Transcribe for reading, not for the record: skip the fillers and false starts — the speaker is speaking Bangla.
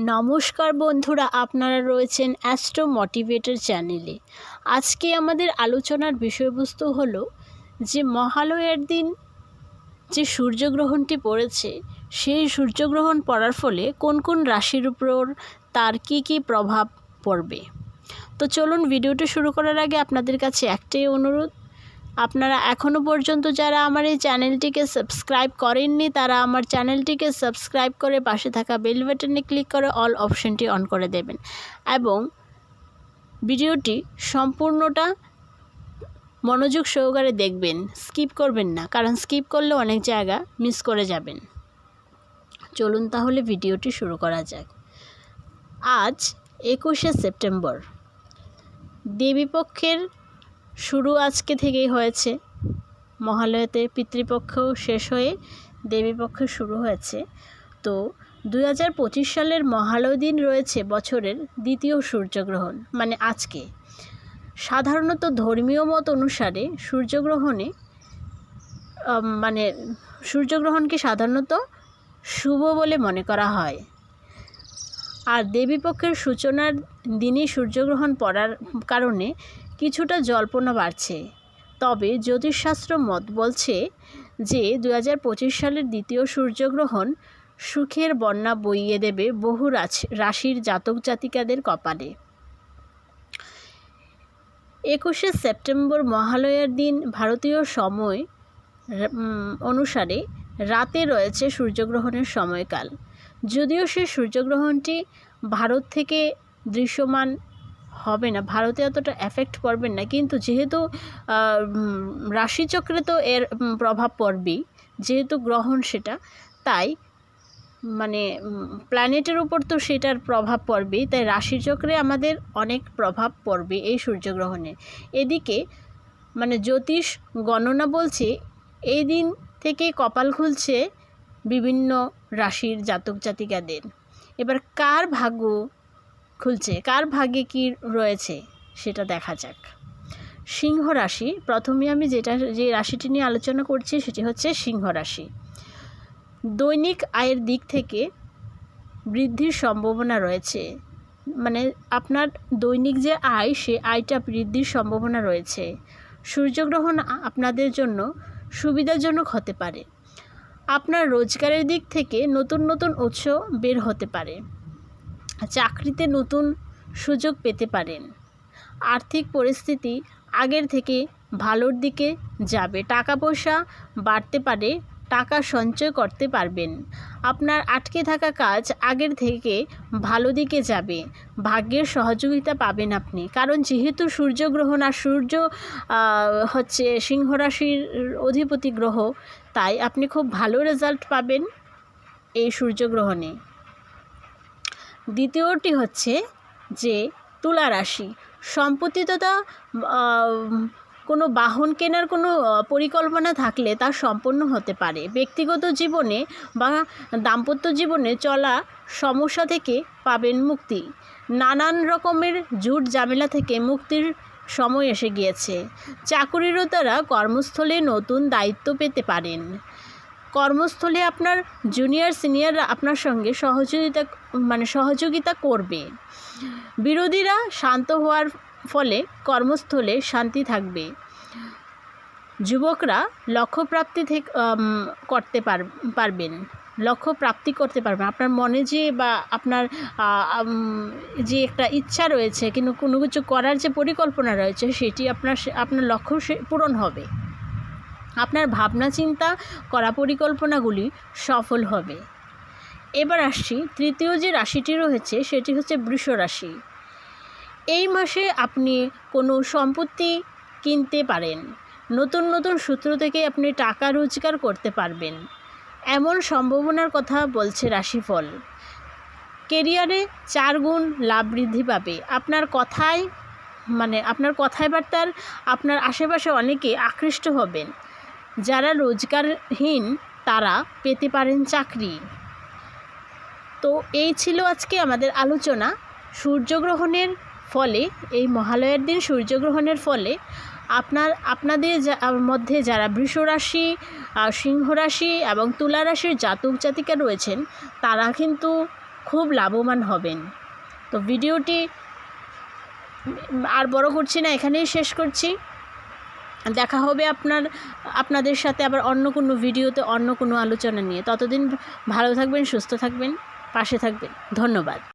নমস্কার বন্ধুরা, আপনারা রয়েছেন অ্যাস্ট্রো মোটিভেটর চ্যানেলে। আজকে আমাদের আলোচনার বিষয়বস্তু হলো যে মহালয়ার দিন যে সূর্যগ্রহণটি পড়েছে, সেই সূর্যগ্রহণ পড়ার ফলে কোন কোন রাশির উপর তার কী কী প্রভাব পড়বে। তো চলুন, ভিডিওটি শুরু করার আগে আপনাদের কাছে একটাই অনুরোধ, আপনারা এখনও পর্যন্ত যারা আমার এই চ্যানেলটিকে সাবস্ক্রাইব করেননি তারা আমার চ্যানেলটিকে সাবস্ক্রাইব করে পাশে থাকা বেল বাটনে ক্লিক করে অল অপশনটি অন করে দেবেন এবং ভিডিওটি সম্পূর্ণটা মনোযোগ সহকারে দেখবেন, স্কিপ করবেন না, কারণ স্কিপ করলে অনেক জায়গা মিস করে যাবেন। চলুন তাহলে ভিডিওটি শুরু করা যাক। আজ 21শে সেপ্টেম্বর, দেবীপক্ষের শুরু আজকে থেকেই হয়েছে। মহালয়াতে পিতৃপক্ষও শেষ হয়ে দেবীপক্ষ শুরু হয়েছে। তো 2025 সালের মহালয় দিন রয়েছে বছরের দ্বিতীয় সূর্যগ্রহণ, মানে আজকে। সাধারণত ধর্মীয় মত অনুসারে সূর্যগ্রহণকে সাধারণত শুভ বলে মনে করা হয়। আর দেবীপক্ষের সূচনার দিনই সূর্যগ্রহণ পড়ার কারণে কিছুটা জল্পনা বাড়ছে। তবে জ্যোতিষশাস্ত্র মত বলছে যে 2025 সালের দ্বিতীয় সূর্যগ্রহণ সুখের বন্যা বইয়ে দেবে বহু রাশির জাতক জাতিকাদের কপালে। 21শে সেপ্টেম্বর মহালয়ার দিন ভারতীয় সময় অনুসারে রাতে রয়েছে সূর্যগ্রহণের সময়কাল। যদিও সেই সূর্যগ্রহণটি ভারত থেকে দৃশ্যমান হবে না, ভারতে অতটা এফেক্ট পড়বে না, কিন্তু যেহেতু রাশিচক্রে তো এর প্রভাব পড়বেই, যেহেতু গ্রহণ সেটা, তাই প্ল্যানেটের উপর তো সেটার প্রভাব পড়বেই, তাই রাশিচক্রে আমাদের অনেক প্রভাব পড়বে এই সূর্যগ্রহণে। এদিকে জ্যোতিষ গণনা বলছে এই দিন থেকে কপাল খুলছে বিভিন্ন রাশির জাতক জাতিকাদের। এবার কার ভাগ্য খুলছে, কার ভাগ্যে কী রয়েছে সেটা দেখা যাক। সিংহ রাশি, প্রথমে আমি যে রাশিটি নিয়ে আলোচনা করছি সেটি হচ্ছে সিংহ রাশি। দৈনিক আয়ের দিক থেকে বৃদ্ধির সম্ভাবনা রয়েছে, আপনার দৈনিক যে আয়, সে আয়টা বৃদ্ধির সম্ভাবনা রয়েছে। সূর্যগ্রহণ আপনাদের জন্য সুবিধাজনক হতে পারে। আপনার রোজগারের দিক থেকে নতুন নতুন উৎস বের হতে পারে। চাকরিতে নতুন সুযোগ পেতে পারেন। আর্থিক পরিস্থিতি আগের থেকে ভালোর দিকে যাবে। টাকা পয়সা বাড়তে পারে, টাকা সঞ্চয় করতে পারবেন। আপনার আটকে থাকা কাজ আগের থেকে ভালো দিকে যাবে। ভাগ্যের সহযোগিতা পাবেন আপনি, কারণ যেহেতু সূর্যগ্রহণ, আর সূর্য হচ্ছে সিংহ রাশির অধিপতি গ্রহ, তাই আপনি খুব ভালো রেজাল্ট পাবেন এই সূর্যগ্রহণে। দ্বিতীয়টি হচ্ছে যে তুলা রাশি। সম্পত্তি তথা কোনো বাহন কেনার কোনো পরিকল্পনা থাকলে তা সম্পন্ন হতে পারে। ব্যক্তিগত জীবনে বা দাম্পত্য জীবনে চলা সমস্যা থেকে পাবেন মুক্তি। নানান রকমের ঝুট ঝামেলা থেকে মুক্তির সময় এসে গিয়েছে। চাকুরিরতরা কর্মস্থলে নতুন দায়িত্ব পেতে পারেন। কর্মস্থলে আপনার জুনিয়র সিনিয়ররা আপনার সঙ্গে সহযোগিতা করবে। বিরোধীরা শান্ত হওয়ার ফলে কর্মস্থলে শান্তি থাকবে। যুবকরা লক্ষ্য প্রাপ্তি করতে পারবেন। আপনার মনে যে বা আপনার যে একটা ইচ্ছা রয়েছে, কিন্তু কোনো কিছু করার যে পরিকল্পনা রয়েছে, সেটি আপনার লক্ষ্য পূরণ হবে। আপনার ভাবনা চিন্তা করা পরিকল্পনাগুলি সফল হবে। এবার আসছি তৃতীয় যে রাশিটি রয়েছে সেটি হচ্ছে বৃষ রাশি। এই মাসে আপনি কোনো সম্পত্তি কিনতে পারেন। নতুন নতুন সূত্র থেকে আপনি টাকা রোজগার করতে পারবেন, এমন সম্ভাবনার কথা বলছে রাশিফল। কেরিয়ারে 4 গুণ লাভ বৃদ্ধি পাবে। আপনার কথাবার্তার আপনার আশেপাশে অনেকে আকৃষ্ট হবেন। যারা রোজগারহীন তারা পেতে পারেন চাকরি। তো এই ছিল আজকে আমাদের আলোচনা সূর্যগ্রহণের ফলে। এই মহালয়ার দিন সূর্যগ্রহণের ফলে আপনাদের মধ্যে যারা বৃষ রাশি, সিংহ রাশি এবং তুলা রাশির জাতক জাতিকা রয়েছেন, তারা কিন্তু খুব লাভবান হবেন। তো ভিডিওটি আর বড় করছি না, এখানেই শেষ করছি। দেখা হবে আপনাদের সাথে আবার অন্য কোনো ভিডিওতে, অন্য কোনো আলোচনা নিয়ে। ততদিন ভালো থাকবেন, সুস্থ থাকবেন, পাশে থাকবেন। ধন্যবাদ।